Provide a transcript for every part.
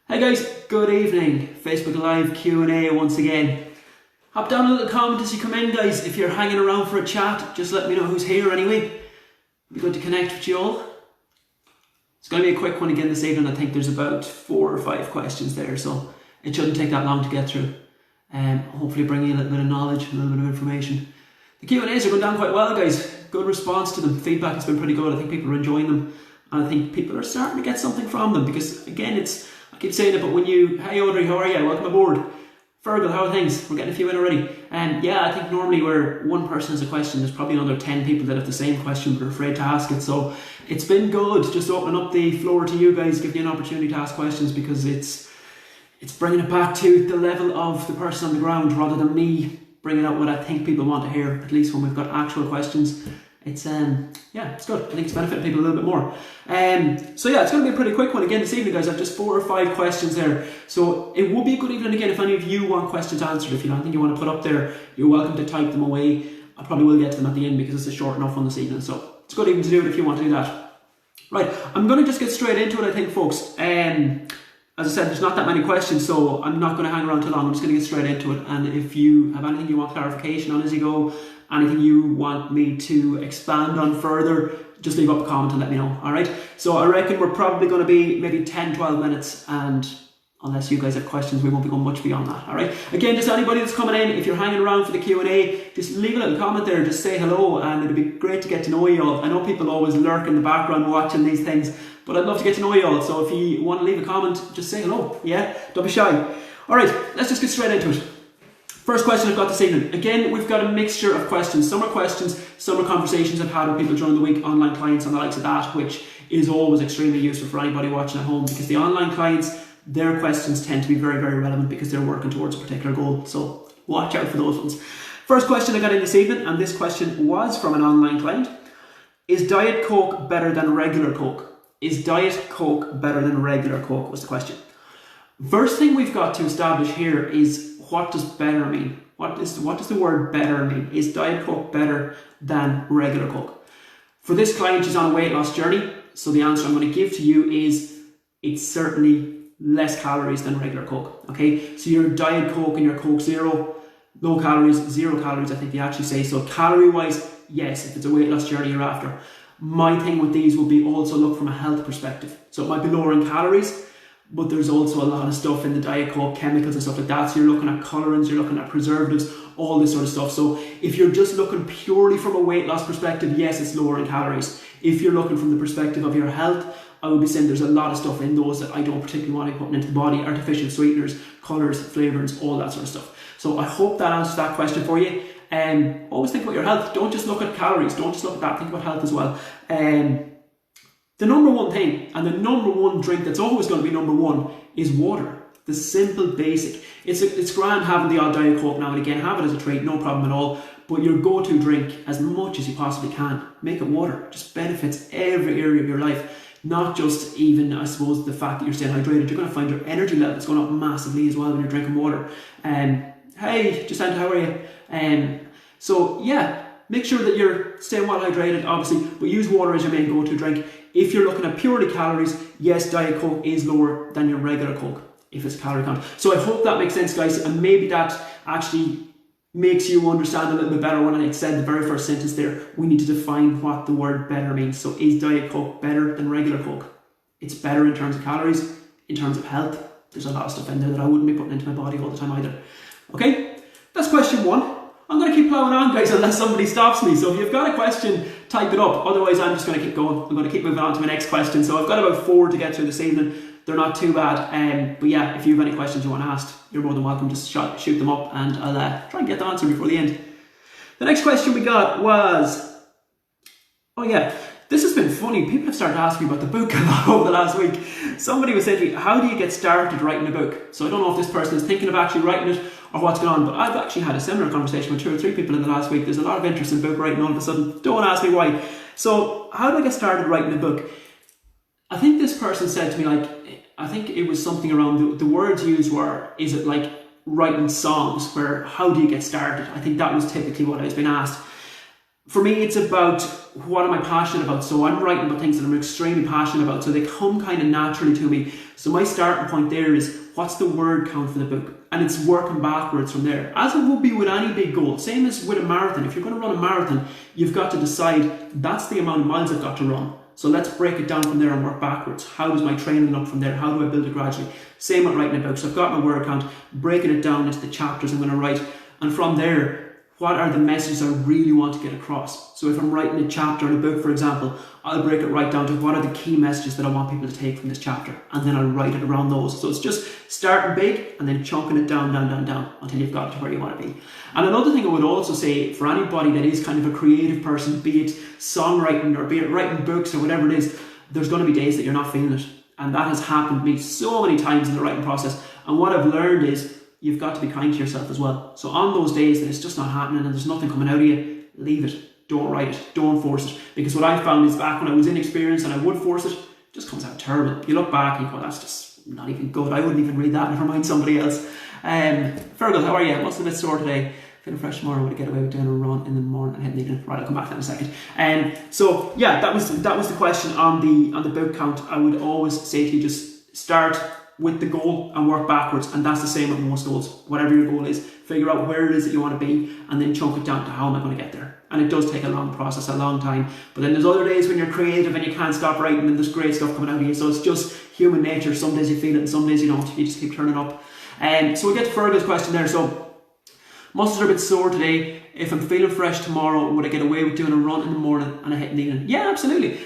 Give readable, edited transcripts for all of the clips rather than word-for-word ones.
Hey guys, good evening. Facebook Live Q&A once again. Hop down a little comment as you come in, guys. If you're hanging around for a chat, just let me know who's here anyway. It'd be good to connect with you all. It's going to be a quick one again this evening. I think there's about 4 or 5 questions there, so it shouldn't take that long to get through. Hopefully bring you a little bit of knowledge, a little bit of information. The Q&As are going down quite well, guys. Good response to them. Feedback has been pretty good. I think people are enjoying them, and I think people are starting to get something from them, because again, I keep saying it, but when you, hey Audrey, how are you? Welcome aboard. Fergal, how are things? We're getting a few in already. Yeah, I think normally where one person has a question, there's probably another 10 people that have the same question but are afraid to ask it. So it's been good just opening up the floor to you guys, giving you an opportunity to ask questions, because it's bringing it back to the level of the person on the ground rather than me bringing out what I think people want to hear, at least when we've got actual questions. It's yeah, it's good. I think it's benefiting people a little bit more. So yeah, it's going to be a pretty quick one again this evening, guys. I've just 4 or 5 questions there, so it would be a good evening again. If any of you want questions answered, if you don't think you want to put up there, you're welcome to type them away. I probably will get to them at the end because it's a short enough one this evening, so it's a good evening to do it if you want to do that. Right, I'm going to just get straight into it, I think, folks. As I said, there's not that many questions, so I'm not going to hang around too long. I'm just going to get straight into it, and if you have anything you want clarification on as you go, anything you want me to expand on further, just leave up a comment and let me know, alright? So I reckon we're probably going to be maybe 10-12 minutes, and unless you guys have questions, we won't be going much beyond that, alright? Again, just anybody that's coming in, if you're hanging around for the Q&A, just leave a little comment there, just say hello, and it'd be great to get to know you all. I know people always lurk in the background watching these things, but I'd love to get to know you all, so if you want to leave a comment, just say hello, yeah? Don't be shy. Alright, let's just get straight into it. First question I've got this evening. Again, we've got a mixture of questions. Some are questions, some are conversations I've had with people during the week, online clients and the likes of that, which is always extremely useful for anybody watching at home, because the online clients, their questions tend to be very, very relevant because they're working towards a particular goal. So watch out for those ones. First question I got in this evening, and this question was from an online client. Is Diet Coke better than regular Coke? Is Diet Coke better than regular Coke, was the question. First thing we've got to establish here is, what does better mean? What does the word better mean? Is Diet Coke better than regular Coke? For this client, she's on a weight loss journey, so the answer I'm going to give to you is it's certainly less calories than regular Coke. Okay, so your Diet Coke and your Coke Zero, low calories, 0 calories, I think they actually say. So calorie wise, yes, if it's a weight loss journey you're after. My thing with these would be also look from a health perspective. So it might be lower in calories, but there's also a lot of stuff in the Diet Coke, chemicals and stuff like that. So you're looking at colorants, you're looking at preservatives, all this sort of stuff. So if you're just looking purely from a weight loss perspective, yes, it's lower in calories. If you're looking from the perspective of your health, I would be saying there's a lot of stuff in those that I don't particularly want to be putting into the body. Artificial sweeteners, colors, flavorings, all that sort of stuff. So I hope that answers that question for you. Always think about your health. Don't just look at calories. Don't just look at that. Think about health as well. The number one thing, and the number one drink that's always going to be number one, is water. The simple basic. It's grand having the odd Diet Coke now and again. Have it as a treat, no problem at all. But your go-to drink, as much as you possibly can, make it water. Just benefits every area of your life. Not just even, I suppose, the fact that you're staying hydrated. You're going to find your energy levels going up massively as well when you're drinking water. Hey, Jacinta, how are you? So yeah, make sure that you're staying well hydrated, obviously, but use water as your main go-to drink. If you're looking at purely calories, yes, Diet Coke is lower than your regular Coke, if it's calorie count. So I hope that makes sense, guys, and maybe that actually makes you understand a little bit better when I said the very first sentence there. We need to define what the word better means. So is Diet Coke better than regular Coke? It's better in terms of calories, in terms of health. There's a lot of stuff in there that I wouldn't be putting into my body all the time either. Okay, that's question 1. I'm going to keep plowing on, guys, unless somebody stops me. So if you've got a question, type it up. Otherwise, I'm just going to keep going. I'm going to keep moving on to my next question. So I've got about 4 to get through this evening. They're not too bad. But yeah, if you have any questions you want to ask, you're more than welcome. Just shoot them up, and I'll try and get the answer before the end. The next question we got was, oh yeah, this has been funny. People have started asking me about the book a lot over the last week. Somebody was saying to me, how do you get started writing a book? So I don't know if this person is thinking of actually writing it or what's going on, but I've actually had a similar conversation with 2 or 3 people in the last week. There's a lot of interest in book writing all of a sudden. Don't ask me why. So how do I get started writing a book? I think this person said to me, like, I think it was something around the words used were, is it like writing songs, where how do you get started? I think that was typically what I was being asked. For me, it's about what am I passionate about. So I'm writing about things that I'm extremely passionate about, so they come kind of naturally to me. So my starting point there is, what's the word count for the book? And it's working backwards from there, as it would be with any big goal. Same as with a marathon. If you're going to run a marathon, you've got to decide, that's the amount of miles I've got to run. So let's break it down from there and work backwards. How does my training look from there? How do I build it gradually? Same with writing a book. So I've got my word count, breaking it down into the chapters I'm going to write. And from there, what are the messages I really want to get across? So if I'm writing a chapter in a book, for example, I'll break it right down to what are the key messages that I want people to take from this chapter, and then I'll write it around those. So it's just starting big and then chunking it down until you've got to where you want to be. And another thing I would also say for anybody that is kind of a creative person, be it songwriting or be it writing books or whatever it is, there's going to be days that you're not feeling it. And that has happened to me so many times in the writing process. And what I've learned is, you've got to be kind to yourself as well. So on those days that it's just not happening and there's nothing coming out of you, leave it. Don't write it. Don't force it. Because what I found is, back when I was inexperienced and I would force it just comes out terrible. You look back and you go, that's just not even good. I wouldn't even read that, never mind somebody else. Fergal, how are you? What's a bit sore today? Feeling fresh tomorrow. I want to get away with doing a run in the morning and heading in. Right, I'll come back to that in a second. So yeah, that was the question on the book count. I would always say to you, just start with the goal and work backwards, and that's the same with most goals. Whatever your goal is, figure out where it is that you want to be and then chunk it down to how am I going to get there. And it does take a long process, a long time, but then there's other days when you're creative and you can't stop writing and there's great stuff coming out of you. So it's just human nature. Some days you feel it and some days you don't. You just keep turning up. So we get to Fergal's question there. So, muscles are a bit sore today. If I'm feeling fresh tomorrow, would I get away with doing a run in the morning and a hit in the evening? Yeah, absolutely.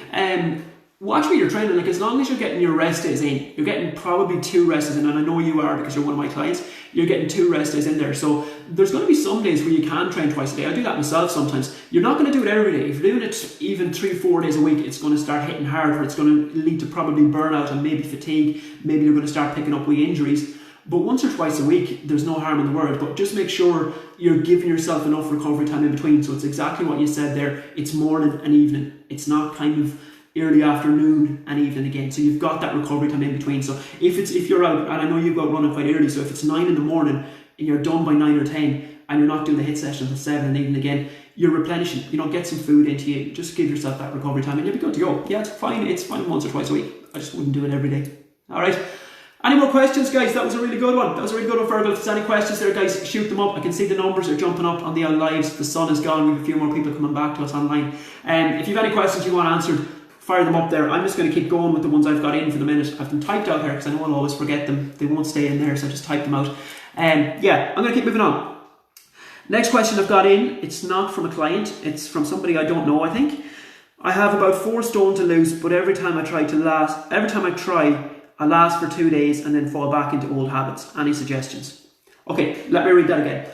Watch where you're training. Like, as long as you're getting your rest days in, you're getting probably 2 rest days in, and I know you are because you're one of my clients, you're getting 2 rest days in there. So there's going to be some days where you can train twice a day. I do that myself sometimes. You're not going to do it every day. If you're doing it even 3-4 days a week, it's going to start hitting hard, or it's going to lead to probably burnout and maybe fatigue. Maybe you're going to start picking up wee injuries. But once or twice a week, there's no harm in the world. But just make sure you're giving yourself enough recovery time in between. So it's exactly what you said there. It's morning and evening. It's not kind of early afternoon and evening again. So you've got that recovery time in between. So if you're out, and I know you've got running quite early, so if it's 9 in the morning and you're done by 9 or 10 and you're not doing the hit session until 7 and evening again, you're replenishing. You know, get some food into you. Just give yourself that recovery time and you'll be good to go. Yeah, it's fine. It's fine once or twice a week. I just wouldn't do it every day. All right. Any more questions, guys? That was a really good one. Fergal. If there's any questions there, guys, shoot them up. I can see the numbers are jumping up on the lives. The sun is gone. We have a few more people coming back to us online. If you have any questions you want answered, fire them up there. I'm just going to keep going with the ones I've got in for the minute. I've them typed out there because I know I'll always forget them. They won't stay in there, so I just type them out. Yeah, I'm going to keep moving on. Next question I've got in, it's not from a client. It's from somebody I don't know, I think. I have about 4 stone to lose, but every time I try, I last for 2 days and then fall back into old habits. Any suggestions? Okay, let me read that again.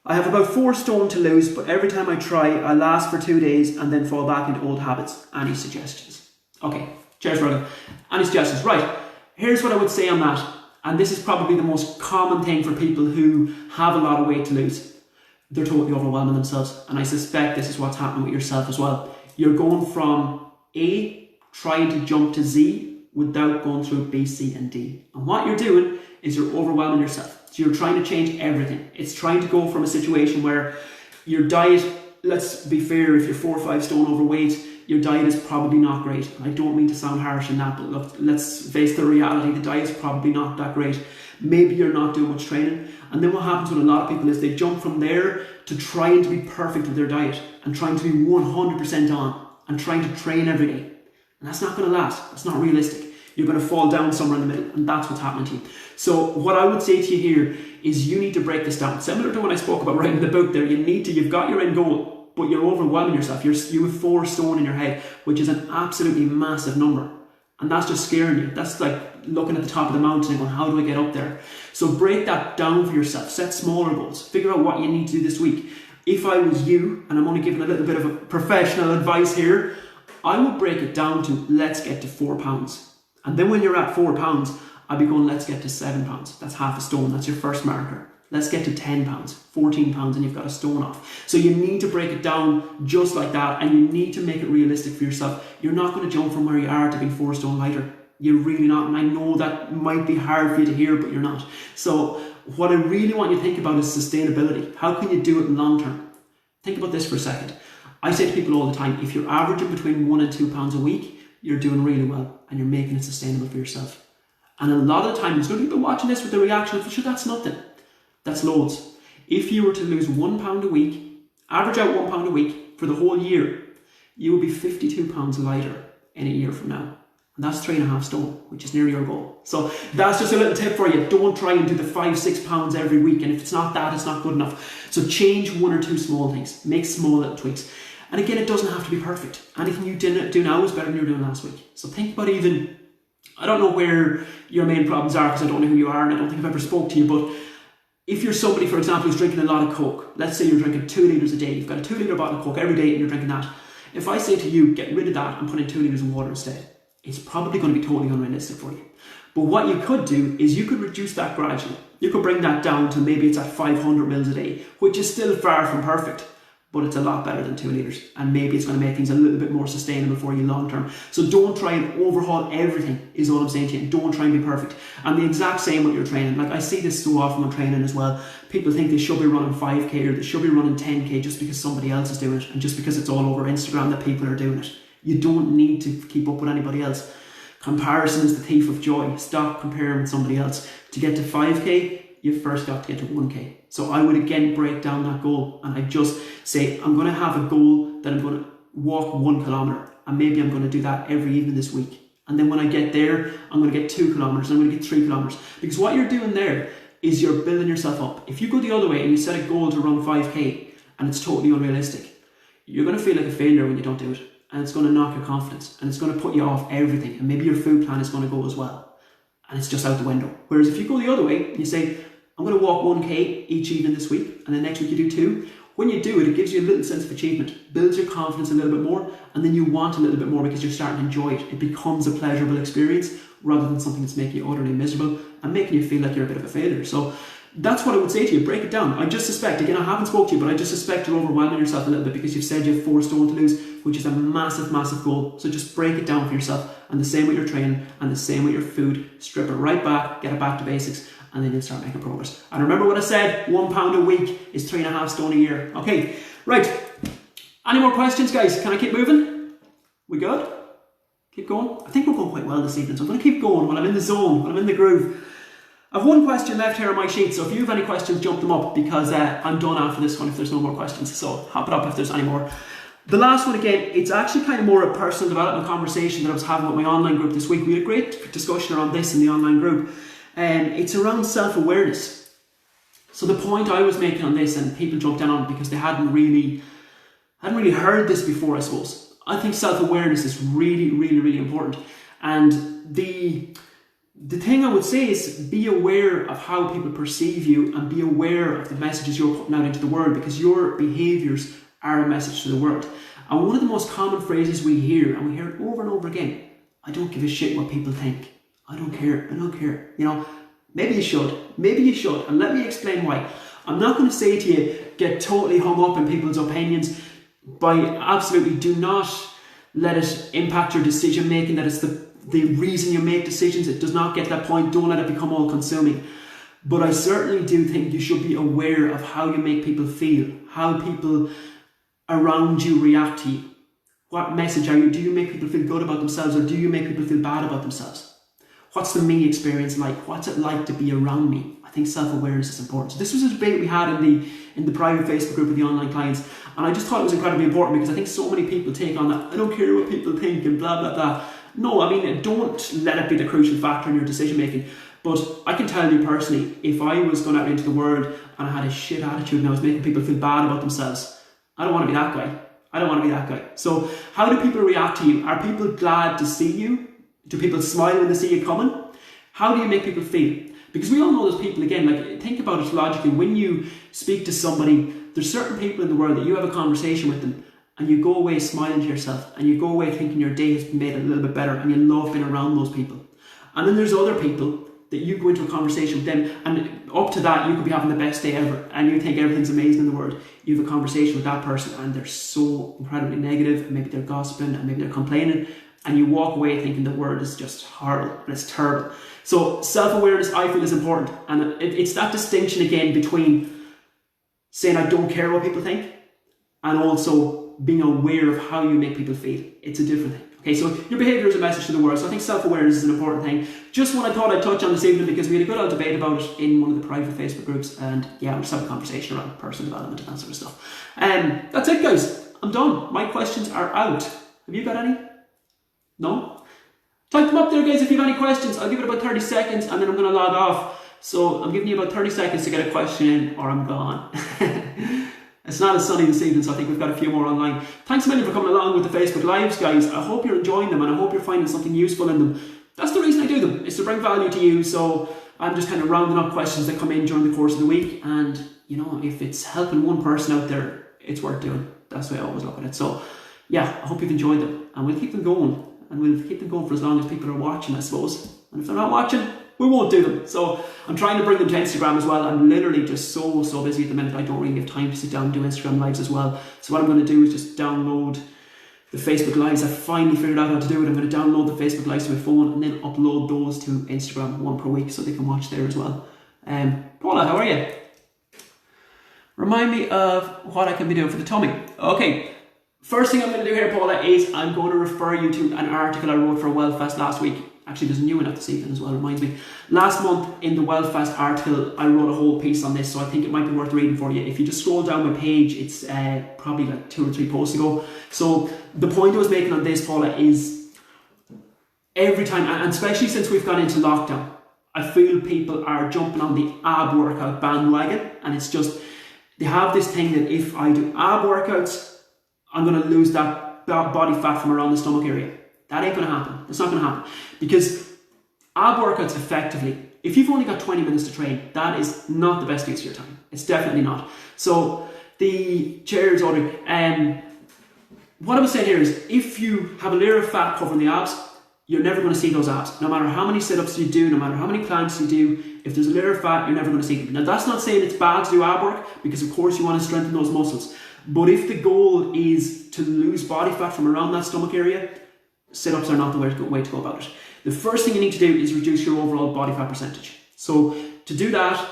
I have about 4 stone to lose, but every time I try, I last for 2 days and then fall back into old habits. Any suggestions? Okay, cheers, brother. Any suggestions? Right, here's what I would say on that. And this is probably the most common thing for people who have a lot of weight to lose. They're totally overwhelming themselves. And I suspect this is what's happening with yourself as well. You're going from A, trying to jump to Z, without going through B, C, and D. And what you're doing is you're overwhelming yourself. So you're trying to change everything. It's trying to go from a situation where your diet, let's be fair, if you're 4 or 5 stone overweight, your diet is probably not great. And I don't mean to sound harsh in that, but look, let's face the reality. The diet's probably not that great. Maybe you're not doing much training. And then what happens with a lot of people is they jump from there to trying to be perfect with their diet and trying to be 100% on and trying to train every day. And that's not going to last. That's not realistic. You're going to fall down somewhere in the middle, and that's what's happening to you. So what I would say to you here is you need to break this down. Similar to when I spoke about writing the book there, you've got your end goal, but you're overwhelming yourself. You have 4 stone in your head, which is an absolutely massive number. And that's just scaring you. That's like looking at the top of the mountain and going, how do I get up there? So break that down for yourself. Set smaller goals. Figure out what you need to do this week. If I was you, and I'm only giving a little bit of a professional advice here, I would break it down to let's get to 4 pounds. And then when you're at 4 pounds, I'd be going, let's get to 7 pounds. That's half a stone. That's your first marker. Let's get to 10 pounds, 14 pounds, and you've got a stone off. So you need to break it down just like that, and you need to make it realistic for yourself. You're not going to jump from where you are to being 4 stone lighter. You're really not. And I know that might be hard for you to hear, but you're not. So what I really want you to think about is sustainability. How can you do it long term? Think about this for a second. I say to people all the time, if you're averaging between 1 and 2 pounds a week, you're doing really well and you're making it sustainable for yourself. And a lot of the time, there's going to be people watching this with the reaction of, sure, that's nothing. That's loads. If you were to lose 1 pound a week, average out 1 pound a week for the whole year, you will be 52 pounds lighter in a year from now. And that's 3.5 stone, which is near your goal. So that's just a little tip for you. Don't try and do the 5-6 pounds every week. And if it's not that, it's not good enough. So change 1 or 2 small things. Make small little tweaks. And again, it doesn't have to be perfect. Anything you do now is better than you were doing last week. So think about even, I don't know where your main problems are because I don't know who you are and I don't think I've ever spoke to you, but if you're somebody, for example, who's drinking a lot of Coke, let's say you're drinking 2 litres a day, you've got a 2 litre bottle of Coke every day and you're drinking that. If I say to you, get rid of that and put in 2 litres of water instead, it's probably going to be totally unrealistic for you. But what you could do is you could reduce that gradually. You could bring that down to maybe it's at 500 mils a day, which is still far from perfect, but it's a lot better than 2 litres. And maybe it's going to make things a little bit more sustainable for you long term. So don't try and overhaul everything is all I'm saying to you. Don't try and be perfect. And the exact same with your training. Like I see this so often when training as well. People think they should be running 5k or they should be running 10k just because somebody else is doing it and just because it's all over Instagram that people are doing it. You don't need to keep up with anybody else. Comparison is the thief of joy. Stop comparing with somebody else. To get to 5k, you've first got to get to 1k. So I would again break down that goal and I just say, I'm going to have a goal that I'm going to walk 1 kilometre and maybe I'm going to do that every evening this week. And then when I get there, I'm going to get 2 kilometres, I'm going to get 3 kilometres. Because what you're doing there is you're building yourself up. If you go the other way and you set a goal to run 5k and it's totally unrealistic, you're going to feel like a failure when you don't do it. And it's going to knock your confidence and it's going to put you off everything. And maybe your food plan is going to go as well. And it's just out the window. Whereas if you go the other way and you say, I'm going to walk 1k each evening this week and then next week you do 2. When you do it, it gives you a little sense of achievement, builds your confidence a little bit more, and then you want a little bit more because you're starting to enjoy it. It becomes a pleasurable experience rather than something that's making you utterly miserable and making you feel like you're a bit of a failure. So that's what I would say to you. Break it down. I just suspect, again, I haven't spoke to you, but I just suspect you're overwhelming yourself a little bit because you've said you have 4 stone to lose, which is a massive, massive goal. So just break it down for yourself. And the same with your training and the same with your food. Strip it right back, get it back to basics, and then you'll start making progress. And remember what I said, 1 pound a week is 3.5 stone a year. Okay, right. Any more questions, guys? Can I keep moving? We good? Keep going? I think we're going quite well this evening, so I'm going to keep going when I'm in the zone, when I'm in the groove. I've 1 question left here on my sheet, so if you have any questions, jump them up because I'm done after this one if there's no more questions. So hop it up if there's any more. The last one, again, it's actually kind of more a personal development conversation that I was having with my online group this week. We had a great discussion around this in the online group. It's around self-awareness. So the point I was making on this, and people jumped in on it because they hadn't really heard this before, I suppose. I think self-awareness is really, really, really important. And the thing I would say is be aware of how people perceive you and be aware of the messages you're putting out into the world because your behaviours are a message to the world. And one of the most common phrases we hear, and we hear it over and over again, I don't give a shit what people think. I don't care, I don't care. You know, maybe you should, and let me explain why. I'm not going to say to you, get totally hung up in people's opinions, by absolutely do not let it impact your decision making, that it's the reason you make decisions. It does not get to that point. Don't let it become all consuming. But I certainly do think you should be aware of how you make people feel, how people around you react to you. What message are you? Do you make people feel good about themselves or do you make people feel bad about themselves? What's the me experience like? What's it like to be around me? I think self-awareness is important. So this was a debate we had in the private Facebook group with the online clients, and I just thought it was incredibly important because I think so many people take on that, I don't care what people think and blah, blah, blah. No, I mean, don't let it be the crucial factor in your decision making. But I can tell you personally, if I was going out into the world and I had a shit attitude and I was making people feel bad about themselves, I don't want to be that guy. I don't want to be that guy. So how do people react to you? Are people glad to see you? Do people smile when they see you coming? How do you make people feel? Because we all know those people, again, like think about it logically. When you speak to somebody, there's certain people in the world that you have a conversation with them and you go away smiling to yourself and you go away thinking your day has been made a little bit better and you love being around those people. And then there's other people that you go into a conversation with them and up to that you could be having the best day ever and you think everything's amazing in the world. You have a conversation with that person and they're so incredibly negative and maybe they're gossiping and maybe they're complaining and you walk away thinking the world is just horrible and it's terrible. So self-awareness I feel is important, and it's that distinction again between saying I don't care what people think and also being aware of how you make people feel, it's a different thing. Okay, so your behaviour is a message to the world, so I think self-awareness is an important thing. Just one I thought I'd touch on this evening because we had a good old debate about it in one of the private Facebook groups, and yeah, we're just having a conversation around personal development and that sort of stuff. That's it, guys. I'm done. My questions are out. Have you got any? No? Type them up there, guys, if you have any questions. I'll give it about 30 seconds and then I'm going to log off. So I'm giving you about 30 seconds to get a question in or I'm gone. It's not as sunny this evening, so I think we've got a few more online. Thanks a million for coming along with the Facebook Lives, guys. I hope you're enjoying them and I hope you're finding something useful in them. That's the reason I do them, is to bring value to you. So I'm just kind of rounding up questions that come in during the course of the week. And, you know, if it's helping one person out there, it's worth doing. That's the way I always look at it. So, yeah, I hope you've enjoyed them. And we'll keep them going. And we'll keep them going for as long as people are watching, I suppose. And if they're not watching, we won't do them. So I'm trying to bring them to Instagram as well. I'm literally just so busy at the minute. I don't really have time to sit down and do Instagram Lives as well. So what I'm going to do is just download the Facebook Lives. I finally figured out how to do it. I'm going to download the Facebook Lives to my phone and then upload those to Instagram, one per week, so they can watch there as well. Paula, how are you? Remind me of what I can be doing for the tummy. Okay. First thing I'm going to do here, Paula, is I'm going to refer you to an article I wrote for Wellfest last week. Actually, there's a new one out this evening as well, reminds me. Last month in the Wellfest article, I wrote a whole piece on this, so I think it might be worth reading for you. If you just scroll down my page, it's probably like 2 or 3 posts ago. So the point I was making on this, Paula, is every time, and especially since we've gone into lockdown, I feel people are jumping on the ab workout bandwagon, and it's just, they have this thing that if I do ab workouts, I'm going to lose that body fat from around the stomach area. That ain't going to happen. It's not going to happen. Because ab workouts effectively, if you've only got 20 minutes to train, that is not the best use of your time. It's definitely not. So the chairs order, what I was saying here is if you have a layer of fat covering the abs, you're never going to see those abs. No matter how many sit-ups you do, no matter how many planks you do, if there's a layer of fat, you're never going to see them. Now that's not saying it's bad to do ab work, because of course you want to strengthen those muscles. But if the goal is to lose body fat from around that stomach area, sit-ups are not the way to go about it. The first thing you need to do is reduce your overall body fat percentage. So to do that,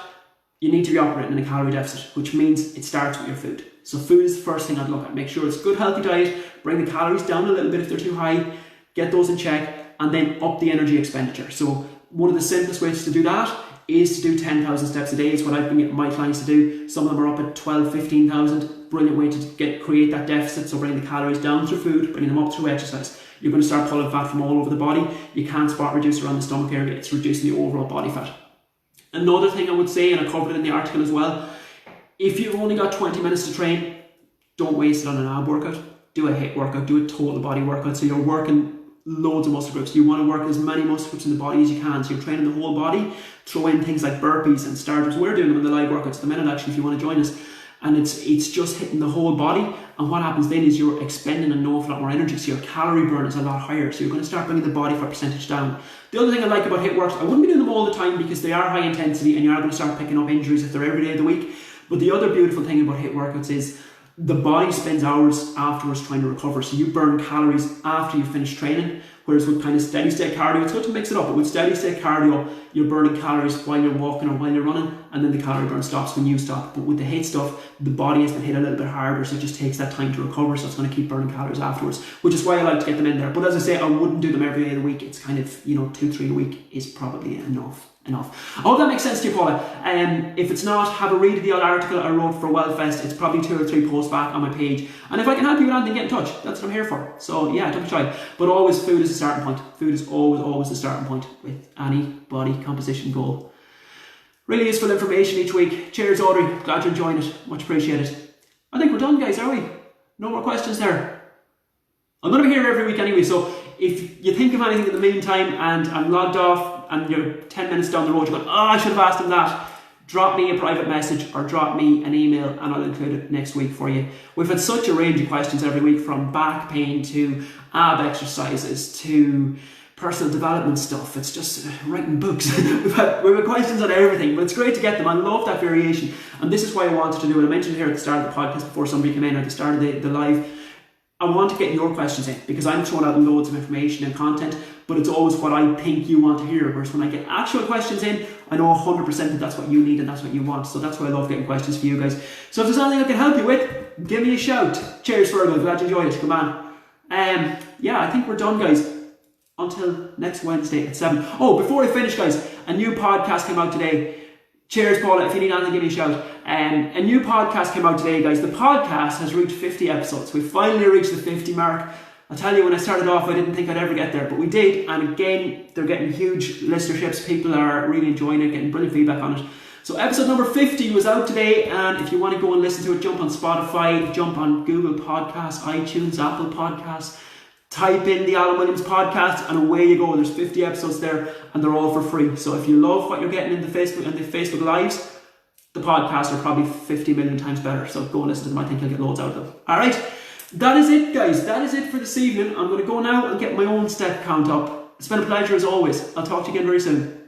you need to be operating in a calorie deficit, which means it starts with your food. So food is the first thing I'd look at. Make sure it's a good, healthy diet, bring the calories down a little bit if they're too high, get those in check, and then up the energy expenditure. So one of the simplest ways to do that is to do 10,000 steps a day. Is what I've been getting my clients to do. Some of them are up at 12, 15,000. Brilliant way to create that deficit. So bring the calories down through food, bringing them up through exercise. You're going to start pulling fat from all over the body. You can't spot reduce around the stomach area. It's reducing the overall body fat. Another thing I would say, and I covered it in the article as well, if you've only got 20 minutes to train, don't waste it on an ab workout. Do a HIIT workout, do a total body workout. So you're working loads of muscle groups. You want to work as many muscle groups in the body as you can. So you're training the whole body. Throw in things like burpees and starters. We're doing them in the live workouts at the minute, actually, if you want to join us. And it's just hitting the whole body. And what happens then is you're expending an awful lot more energy. So your calorie burn is a lot higher. So you're going to start bringing the body fat percentage down. The other thing I like about HIIT works, I wouldn't be doing them all the time because they are high intensity and you are going to start picking up injuries if they're every day of the week. But the other beautiful thing about HIIT workouts is the body spends hours afterwards trying to recover. So you burn calories after you finish training. Whereas with kind of steady state cardio, it's good to mix it up, but with steady state cardio, you're burning calories while you're walking or while you're running, and then the calorie burn stops when you stop. But with the HIIT stuff, the body has been hit a little bit harder, so it just takes that time to recover, so it's going to keep burning calories afterwards, which is why I like to get them in there. But as I say, I wouldn't do them every day of the week. It's kind of, 2-3 a week is probably enough. I hope that makes sense to you, Paula. If it's not, have a read of the old article I wrote for Wellfest. It's probably 2 or 3 posts back on my page. And if I can help you with anything, get in touch. That's what I'm here for. So yeah, don't be shy. But always, food is a starting point. Food is always the starting point with any body composition goal. Really useful information each week. Cheers, Audrey. Glad you're enjoying it. Much appreciated. I think we're done, guys, are we? No more questions there. I'm going to be here every week anyway, so if you think of anything in the meantime and I'm logged off and you're 10 minutes down the road, you're going, I should have asked him that, drop me a private message or drop me an email and I'll include it next week for you. We've had such a range of questions every week, from back pain to ab exercises to personal development stuff. It's just writing books. we've had questions on everything, but it's great to get them. I love that variation, and this is why I wanted to do it. I mentioned here at the start of the podcast before somebody came in, or at the start of the live, I want to get your questions in because I'm throwing out loads of information and content, but it's always what I think you want to hear. Whereas when I get actual questions in, I know 100% that that's what you need and that's what you want. So that's why I love getting questions for you guys. So if there's anything I can help you with, give me a shout. Cheers, Virgo. Glad you enjoyed it. Come on. Yeah, I think we're done, guys. Until next Wednesday at 7. Oh, before I finish, guys, a new podcast came out today. Cheers, Paula. If you need anything, give me a shout. A new podcast came out today, guys. The podcast has reached 50 episodes. We finally reached the 50 mark. I'll tell you, when I started off, I didn't think I'd ever get there, but we did. And again, they're getting huge listenerships. People are really enjoying it, getting brilliant feedback on it. So episode number 50 was out today, and if you want to go and listen to it, jump on Spotify, jump on Google Podcasts, iTunes, Apple Podcasts, type in the Alan Williams podcast, and away you go. There's 50 episodes there, and they're all for free. So if you love what you're getting in the Facebook and the Facebook Lives, the podcasts are probably 50 million times better. So go and listen to them. I think you'll get loads out of them. All right, that is it, guys. That is it for this evening. I'm going to go now and get my own step count up. It's been a pleasure as always. I'll talk to you again very soon.